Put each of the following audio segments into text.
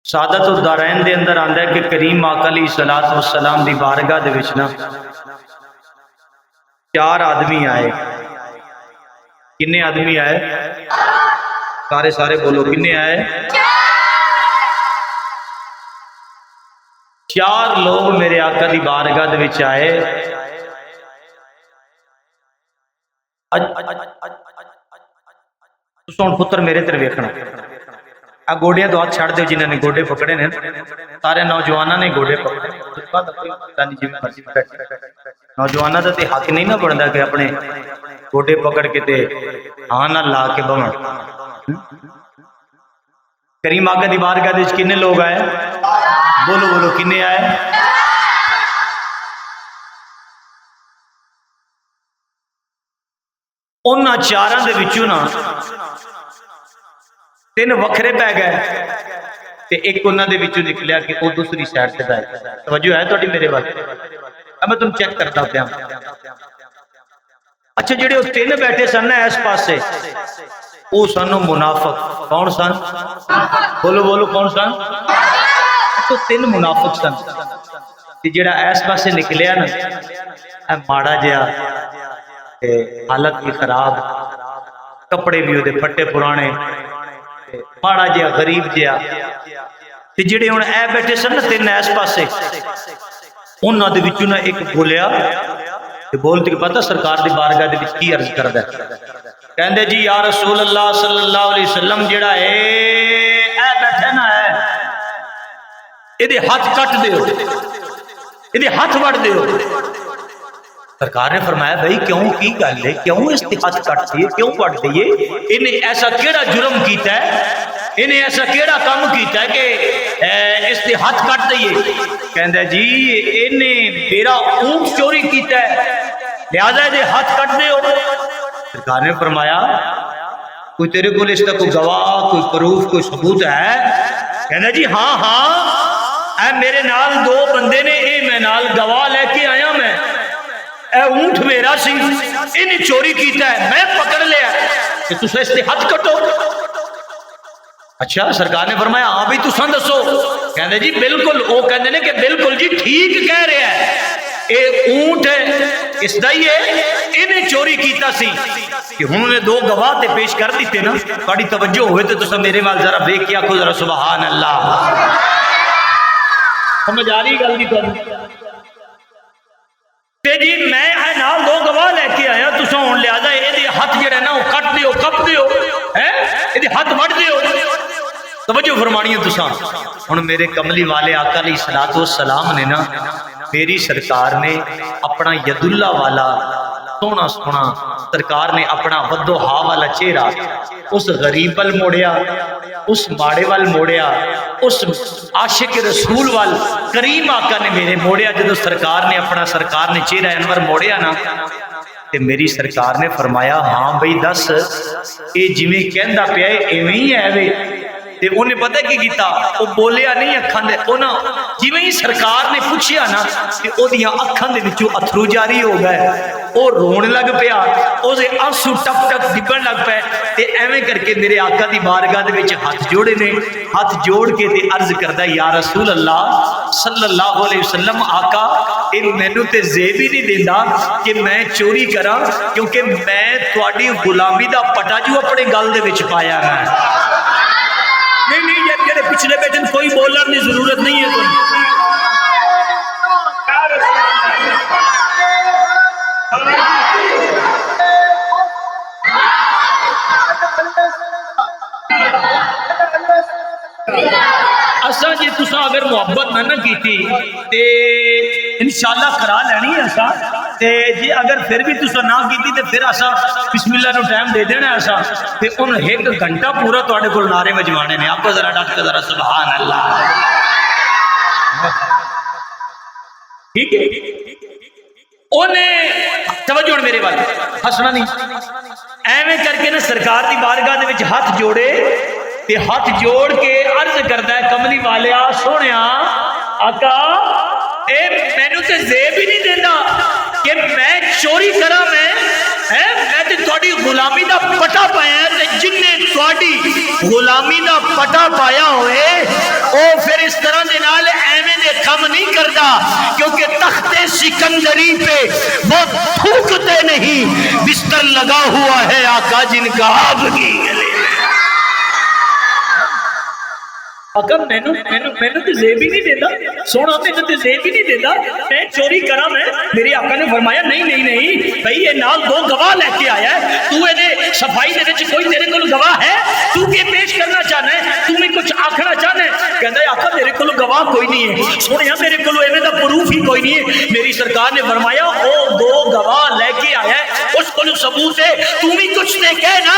सादत उद दारैन दे अंदर आंदा है कि करीम आका अलैहिस्सलातु वस्सलाम दी बारगाह दे विच ना चार आदमी आए। किन्ने आदमी आए? सारे सारे बोलो, किन्ने आए? चार लोग मेरे आका दी बारगाह दे विच आए। हुण पुत्र मेरे तेरे वेखना, आ गोडियां तो हाथ छड़ दो जिन्होंने गोडे पकड़े ने, सारे नौजवानों ने गोडे पकड़े। नौजवानों का तो हक नहीं ना बनता कि अपने गोडे पकड़ के ते हाँ ना ला के बवन। करीम आका दी बारगाह दे विच किन्ने लोग आए? बोलो बोलो, किन्ने आए? उन्हां चारां दे विचों ना तीन वखरे पै गए ते एक उन्हां दे विचों निकलिया कि वो दूसरी साइड से बैठ गया। तवज्जो है तुहाडी मेरे वाल? अब मैं तुम चेक करता पिया। अच्छा, जेडे तीन बैठे सन ना इस पासे, वो सन मुनाफिक। कौन सन? बोलो बोलो, कौन सन? तो तीन मुनाफिक सन। जेड़ा इस पासे निकलिया ना माड़ा जिहा, हालत भी खराब, कपड़े भी उहदे फटे पुराने, माड़ा जिहा गरीब जिहा। जेडे हुण ए बैठे सन ना तीन इस पासे, उन्हां दे विचों ना एक बोलिया ते बोल के पता सरकार दी बारगाह दे विच की अर्ज करदा है। कहंदे जी या रसूल अल्लाह सल्लल्लाहु अलैहि वसल्लम, जेड़ा ए बैठे ना है, इहदे हाथ कट दिओ, इहदे हाथ वड़ दिओ। सरकार ने फरमाया भाई क्यों, की गल है, क्यों इसके हाथ कट दिए, क्यों वड़ दिए? इन्हें ऐसा केड़ा जुर्म किया है, इन्हें ऐसा केड़ा काम किया है कि इसके हाथ कट दिए? कहंदा जी इन्हें मेरा ऊंट चोरी किया है, लिहाजा इहदे हाथ कट दिओ। सरकार ने फरमाया कोई तेरे को इसका कोई गवाह, कोई प्रूफ, कोई सबूत है? कहंदा जी हाँ हाँ, ऐ मेरे नाल दो बंदे ने, ये मैं नाल गवाह लेके आया, मैं ए ऊंट मेरा सी, इन्हें चोरी किया है, मैं पकड़ लिया कि तुम इसके हाथ कटो। अच्छा, सरकार ने फरमाया हाँ भाई तुसा दसो। कहंदे जी बिल्कुल, वो कहंदे ने कि बिल्कुल जी ठीक कह रहा है, ये ऊंट है इसदा ही है, इन्हें चोरी किया सी। कि हुण ने दो गवाह ते पेश कर दिते ना, थोड़ी तवज्जो होवे तो तुसा मेरे वाल जरा वेख के आखो जरा सुभान अल्लाह। समझ आ रही गल दी तुहानू? ते जी मैं है नाल दो गवाह लेके आया, तुसा हुण लिहाजा इहदे हाथ जेड़ा ना वो कट दिओ, कप दिओ, हैं इहदे हाथ वड़ दिओ। तवज्जो फरमानी है तुसा। हुण मेरे कमली वाले आका अलैहिस्सलातु वस्सलाम ने ना, मेरी सरकार ने अपना यदुल्ला वाला सोहना सोहना, सरकार ने अपना वद्दोहा वाला चेहरा उस गरीब वाल मोड़िया, उस माड़े वाल मोड़िया, उस आशिक रसूल वाल करीम आका ने मेरे मोड़िया। जो सरकार ने अपना चेहरा अनवर मोड़िया ना, ते मेरी सरकार ने फरमाया हाँ बई दस, ये जिवें कहंदा पिया इवें ही है वे। ते उन्हें पता की कीता, वो बोलिया नहीं अखां दे, जिवें ही सरकार ने पूछिया ना कि ओदियां अखां दे विचों अथरू जारी हो गए, वो रोन लग पिया, उसे आंसू टप टप डिगण लग पे। ते एवें करके मेरे आका दी बारगाह दे विच हाथ जोड़े ने, हाथ जोड़ के ते अर्ज करदा या रसूल अल्लाह सल्लल्लाहु अलैहि वसल्लम, आका ये मैनू ते जेब ही नहीं देंदा कि मैं चोरी करा, क्योंकि मैं तुहाडी गुलामी दा पटा जो अपने गल दे विच पाया है। नहीं नहीं, ये पिछले बैठे कोई बोलने की जरूरत नहीं है। असा जी तुसा अगर मुहब्बत ना की ते इंशाअल्लाह करा लैनी है असा, ते जी अगर फिर भी तुसा ना की ते फिर असा बिस्मिल्लाह नु टाइम दे देना असा, ते उन एक घंटा पूरा तुहाडे कोल नारे वजवाने ने। आपको जरा डट के जरा सुभान अल्लाह, ठीक है? ओने तवज्जो मेरे वाल, हसना नहीं, एवें करके ना सरकार दी बारगाह दे विच हाथ जोड़े ते हाथ जोड़ के अर्ज करदा है कमली वालिया सोहणिया आका ए मैनू ते जेब ही नहीं देंदा कि मैं चोरी करा, मैं ते तुहाडी गुलामी दा पटा पाया, ते जिन्ने तुहाडी गुलामी दा पटा पाया होए ਉਹ ਫਿਰ इस तरह ਦੇ ਨਾਲ ਐਵੇਂ ਦੇ ਕੰਮ नहीं करता, क्योंकि तख्ते सिकंदरी पे वो थूकते नहीं, बिस्तर लगा हुआ है आका जिनका आपकी गले में। आका मैनू मैनू मैनू तो जेब ही नहीं देता, सोना मैनू तो जेब ही नहीं देता, मैं चोरी करा मैं। मेरे आका ने फरमाया नहीं नहीं नहीं भाई, ये नाल दो गवाह लेके आया है, तू ये सफाई दे विच कोई तेरे को गवाह है, तू के पेश करना चाहना है, तू मैं कुछ आखना चाहना है? कहता है आका मेरे को गवाह कोई नहीं है, सोनिया मेरे को एवं का प्रूफ ही कोई नहीं है। मेरी सरकार ने फरमाया वो दो गवाह लेके आया है, उसको सबूत है, तू भी कुछ ने कह ना।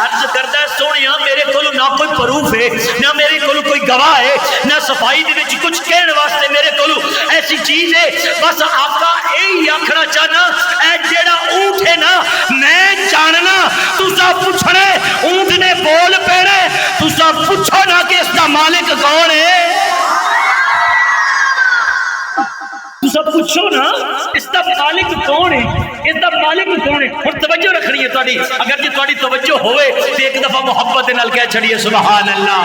अर्ज करता है सोनिया मेरे को ना कोई प्रूफ है, ना मेरे को कोई गवाह है, ना सफाई दे विच कुछ कहने वास्ते मेरे को ऐसी चीज है। बस आका यही आखना चाहना, ऐ जेड़ा ऊंट है ना मैं जानना, तुसा पूछने ऊंट ने बोल पैने, तुसा पूछो ना कि इसका मालिक कौन है, तुसा पूछो ना इसका मालिक कौन है, इसका मालिक कौन है। और तवज्जो रखनी है थोड़ी, अगर जी थोड़ी तवज्जो होवे तो एक दफा मोहब्बत नाल कह छड़िए सुभान अल्लाह।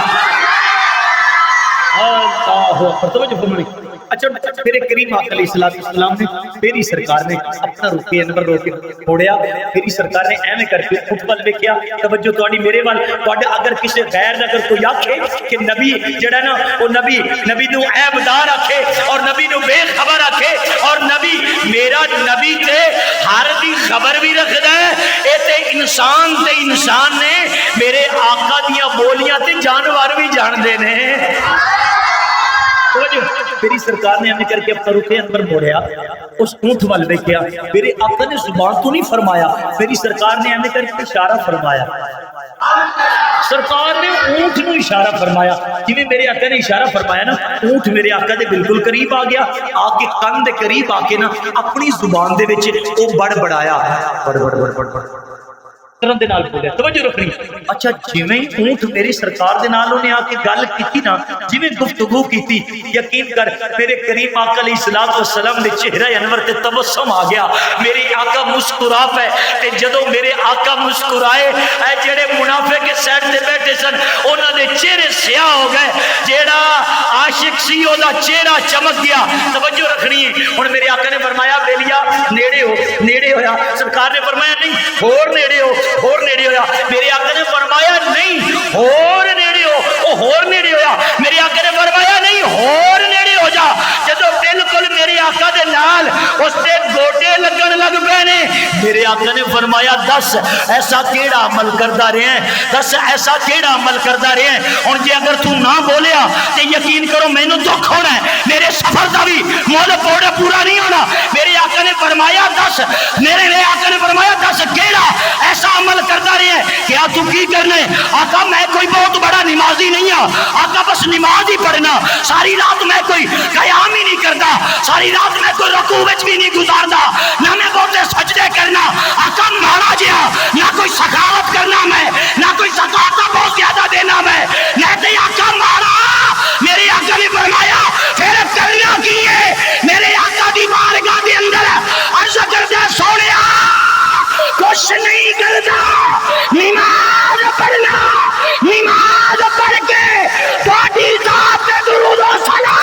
अच्छा मेरे करीम आका अलैहिस्सलाम ने मेरी सरकार ने अपना रुके अनवर रोके छोड़िया, मेरी सरकार ने एवें करके खुद वल देखिया, तवज्जो थोड़ी मेरे वाल थोड़े। अगर किसी गैर अगर कोई आखे कि नबी जड़ा ना वो नबी नू ऐबदार आखे और नबी नू बेखबर आखे, और नबी मेरा नबी ते हर दी खबर भी रखदा है, ए ते इंसान ने मेरे आका दियां बोलियां ते जानवर भी जानदे ने। मेरी सरकार ने हमें करके अपना रुखे अंदर मोड़िया, उस ऊंट वाल देखिया, मेरे आका ने जुबान तो नहीं फरमाया, मेरी सरकार ने हमें करके इशारा फरमाया, सरकार ने ऊंट नू इशारा फरमाया। जिवें मेरे आका ने इशारा फरमाया ना, ऊंट मेरे आका दे बिल्कुल करीब आ गया, आके कान दे करीब आके ना अपनी जुबान दे विच ओ बड़बड़ाया, बड़ दे नाल बोलिया। तवज्जो रखनी। अच्छा जिवें ऊंट मेरी सरकार दे नाल उन्हें आके गल कीती ना, जिवें गुफ्तगू कीती, यकीन कर मेरे करीम आका अलैहिस्सलातु वस्सलाम दे चेहरा अनवर ते तबस्सुम आ गया, मेरे आका मुस्कुरा पे, ते जदों मेरे आका मुस्कुराए ऐ जेड़े मुनाफिक साइड ते बैठे सन उन्हां दे चेहरे स्याह हो गए, जेड़ा आशिक सी ओदा चेहरा चमक गया। तवज्जो रखनी है। हुण मेरे आका ने फरमाया बेलिया नेड़े होया, सरकार ने फरमाया नहीं होर नेड़े हो, होर नेड़े होया। मेरे आका ने फरमाया नहीं होर नेड़े हो, ओ होर नेड़े होया। मेरे आका ने फरमाया नहीं होर नेड़े हो जा। जदों बिल्कुल मेरे आका दे नाल उसते गोटे लगन लग पे ने, मेरे आका ने फरमाया दस ऐसा केड़ा अमल करदा रहा है, दस ऐसा केड़ा अमल करदा रहा है। हुण जे अगर तू ना बोलिया ते यकीन करो मैनू दुख होना है, मेरे सफर दा भी मुल पूरा नहीं होना। मेरे आका ने फरमाया दस, मेरे आका ने फरमाया दस केड़ा ऐसा अमल करता रहे हैं। क्या तू की करना है? आका मैं कोई बहुत बड़ा नमाजी नहीं हाँ, आका बस नमाज ही पढ़ना, सारी रात मैं कोई कयाम ही नहीं करता, सारी रात मैं कोई रुकू विच भी नहीं गुजारदा, ना मैं बहुते सजदे करना। आका माड़ा जिहा ना कोई सखावत करना मैं, ना कोई ज़कात बहुत ज्यादा देना मैं, मैं ते आका माड़ा। मेरे आका ने फरमाया फिर करना की है? मेरे आका दी बारगाह दे अंदर अर्ज़ करदा सोनिया कुछ नहीं करता, नमाज पढ़ना, नमाज पढ़ के थोड़ी जात पे दुरूद और सलाम।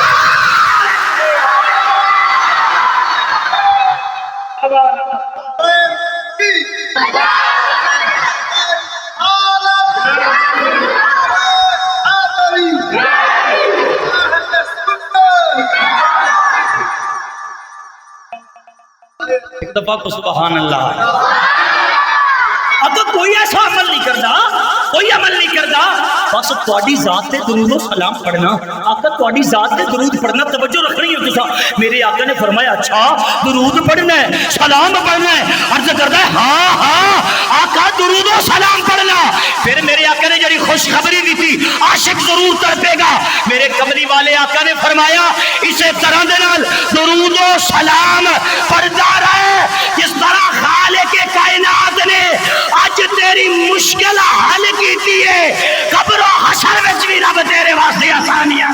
एक दफा को सुभान अल्लाह। अगर कोई ऐसा अमल नहीं करता, कोई अमल नहीं करता, बस थोड़ी जात ते दुरूद और सलाम पढ़ना। आका थोड़ी जात ते दुरूद पढ़ना, तवज्जो रखनी है तुसा। मेरे आका ने फरमाया अच्छा दुरूद पढ़ना है, सलाम पढ़ना है? अर्ज करता है हाँ आका दुरूद और सलाम पढ़ना। फिर मेरे आका ने जड़ी खुशखबरी दी थी, आशिक जरूर तड़पेगा। मेरे कमली वाले आका ने फरमाया इसे तरह दे नाल दुरूद और सलाम पढ़ता रहे जिस तरह खालिक के कायनात ने आज तेरी मुश्किल हल की है, कब्र हशर विच भी रब तेरे वास्ते आसानियां